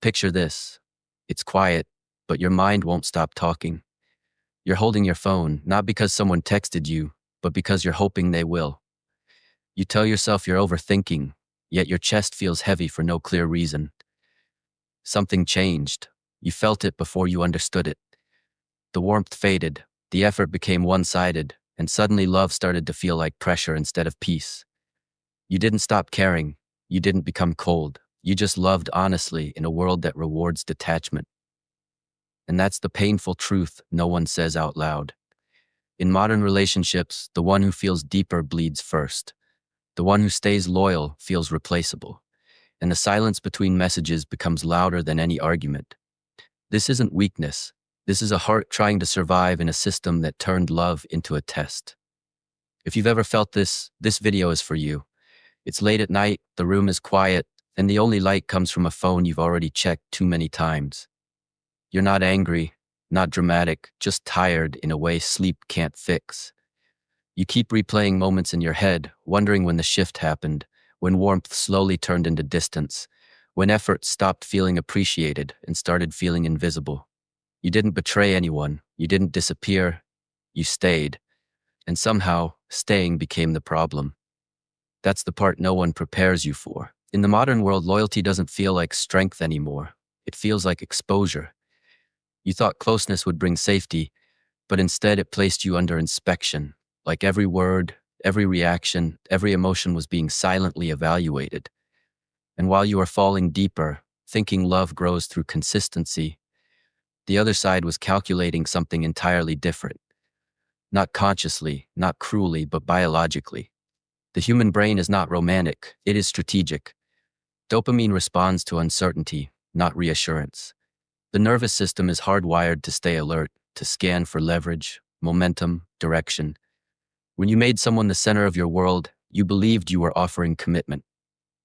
Picture this. It's quiet, but your mind won't stop talking. You're holding your phone, not because someone texted you, but because you're hoping they will. You tell yourself you're overthinking, yet your chest feels heavy for no clear reason. Something changed. You felt it before you understood it. The warmth faded, the effort became one-sided, and suddenly love started to feel like pressure instead of peace. You didn't stop caring. You didn't become cold. You just loved honestly in a world that rewards detachment. And that's the painful truth no one says out loud. In modern relationships, the one who feels deeper bleeds first. The one who stays loyal feels replaceable. And the silence between messages becomes louder than any argument. This isn't weakness. This is a heart trying to survive in a system that turned love into a test. If you've ever felt this video is for you. It's late at night, the room is quiet, and the only light comes from a phone you've already checked too many times. You're not angry, not dramatic, just tired in a way sleep can't fix. You keep replaying moments in your head, wondering when the shift happened, when warmth slowly turned into distance, when effort stopped feeling appreciated and started feeling invisible. You didn't betray anyone, you didn't disappear, you stayed. And somehow, staying became the problem. That's the part no one prepares you for. In the modern world, loyalty doesn't feel like strength anymore. It feels like exposure. You thought closeness would bring safety, but instead it placed you under inspection. Like every word, every reaction, every emotion was being silently evaluated. And while you were falling deeper, thinking love grows through consistency, the other side was calculating something entirely different. Not consciously, not cruelly, but biologically. The human brain is not romantic, it is strategic. Dopamine responds to uncertainty, not reassurance. The nervous system is hardwired to stay alert, to scan for leverage, momentum, direction. When you made someone the center of your world, you believed you were offering commitment.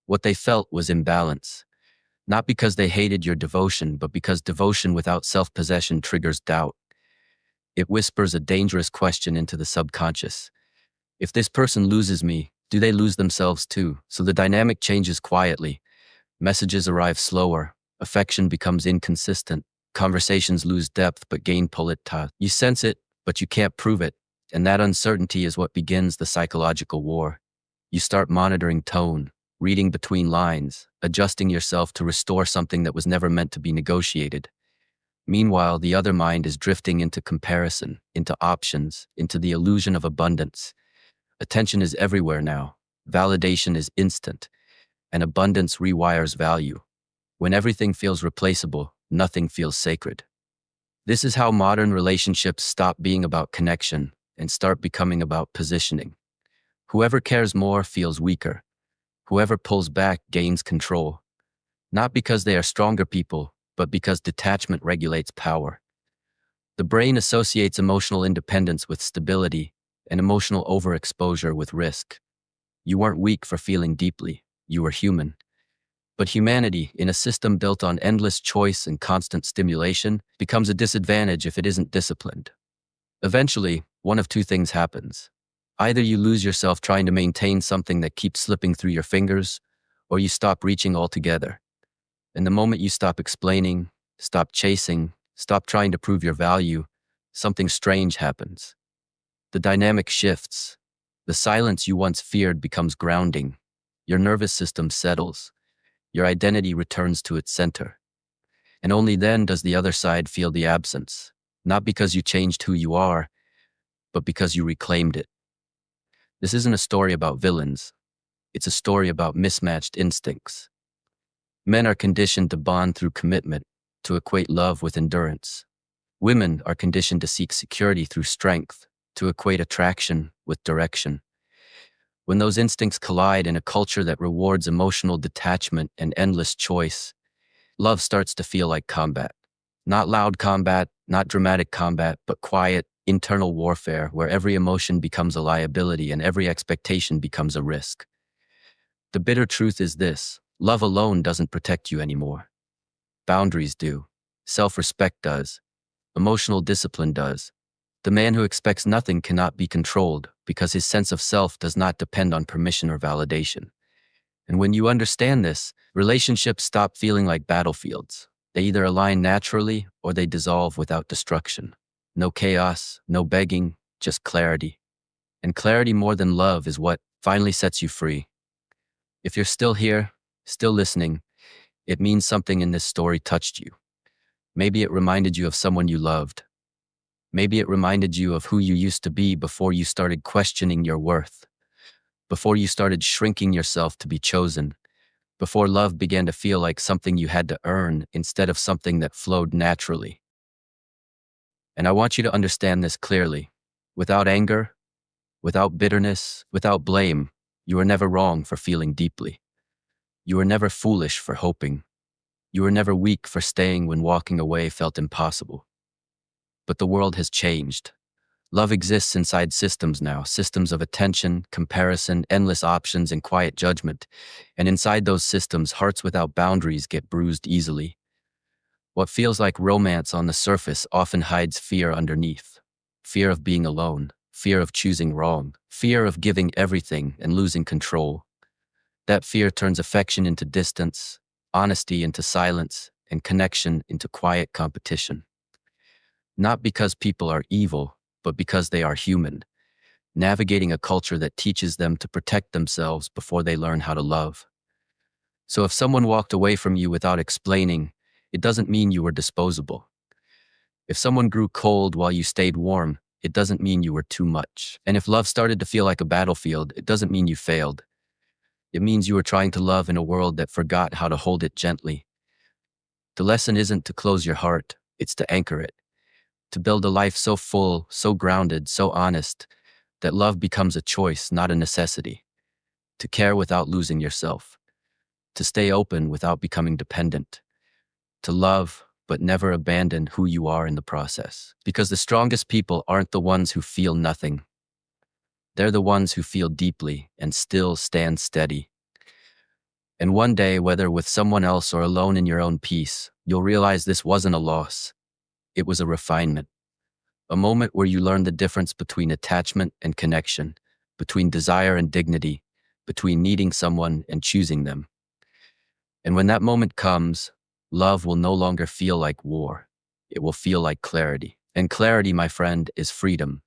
What they felt was imbalance. Not because they hated your devotion, but because devotion without self-possession triggers doubt. It whispers a dangerous question into the subconscious. If this person loses me, do they lose themselves too? So the dynamic changes quietly. Messages arrive slower. Affection becomes inconsistent. Conversations lose depth but gain polita. You sense it, but you can't prove it. And that uncertainty is what begins the psychological war. You start monitoring tone, reading between lines, adjusting yourself to restore something that was never meant to be negotiated. Meanwhile, the other mind is drifting into comparison, into options, into the illusion of abundance. Attention is everywhere now. Validation is instant, and abundance rewires value. When everything feels replaceable, nothing feels sacred. This is how modern relationships stop being about connection and start becoming about positioning. Whoever cares more feels weaker. Whoever pulls back gains control. Not because they are stronger people, but because detachment regulates power. The brain associates emotional independence with stability and emotional overexposure with risk. You weren't weak for feeling deeply. You were human. But humanity, in a system built on endless choice and constant stimulation, becomes a disadvantage if it isn't disciplined. Eventually, one of two things happens. Either you lose yourself trying to maintain something that keeps slipping through your fingers, or you stop reaching altogether. And the moment you stop explaining, stop chasing, stop trying to prove your value, something strange happens. The dynamic shifts. The silence you once feared becomes grounding. Your nervous system settles. Your identity returns to its center. And only then does the other side feel the absence, not because you changed who you are, but because you reclaimed it. This isn't a story about villains. It's a story about mismatched instincts. Men are conditioned to bond through commitment, to equate love with endurance. Women are conditioned to seek security through strength, to equate attraction with direction. When those instincts collide in a culture that rewards emotional detachment and endless choice, love starts to feel like combat. Not loud combat, not dramatic combat, but quiet, internal warfare where every emotion becomes a liability and every expectation becomes a risk. The bitter truth is this: love alone doesn't protect you anymore. Boundaries do. Self-respect does. Emotional discipline does. The man who expects nothing cannot be controlled because his sense of self does not depend on permission or validation. And when you understand this, relationships stop feeling like battlefields. They either align naturally or they dissolve without destruction. No chaos, no begging, just clarity. And clarity more than love is what finally sets you free. If you're still here, still listening, it means something in this story touched you. Maybe it reminded you of someone you loved. Maybe it reminded you of who you used to be before you started questioning your worth, before you started shrinking yourself to be chosen, before love began to feel like something you had to earn instead of something that flowed naturally. And I want you to understand this clearly. Without anger, without bitterness, without blame, you were never wrong for feeling deeply. You were never foolish for hoping. You were never weak for staying when walking away felt impossible. But the world has changed. Love exists inside systems now, systems of attention, comparison, endless options, and quiet judgment. And inside those systems, hearts without boundaries get bruised easily. What feels like romance on the surface often hides fear underneath. Fear of being alone, fear of choosing wrong, fear of giving everything and losing control. That fear turns affection into distance, honesty into silence, and connection into quiet competition. Not because people are evil, but because they are human, navigating a culture that teaches them to protect themselves before they learn how to love. So if someone walked away from you without explaining, it doesn't mean you were disposable. If someone grew cold while you stayed warm, it doesn't mean you were too much. And if love started to feel like a battlefield, it doesn't mean you failed. It means you were trying to love in a world that forgot how to hold it gently. The lesson isn't to close your heart, it's to anchor it. To build a life so full, so grounded, so honest, that love becomes a choice, not a necessity. To care without losing yourself. To stay open without becoming dependent. To love, but never abandon who you are in the process. Because the strongest people aren't the ones who feel nothing. They're the ones who feel deeply and still stand steady. And one day, whether with someone else or alone in your own peace, you'll realize this wasn't a loss. It was a refinement. A moment where you learn the difference between attachment and connection, between desire and dignity, between needing someone and choosing them. And when that moment comes, love will no longer feel like war. It will feel like clarity. And clarity, my friend, is freedom.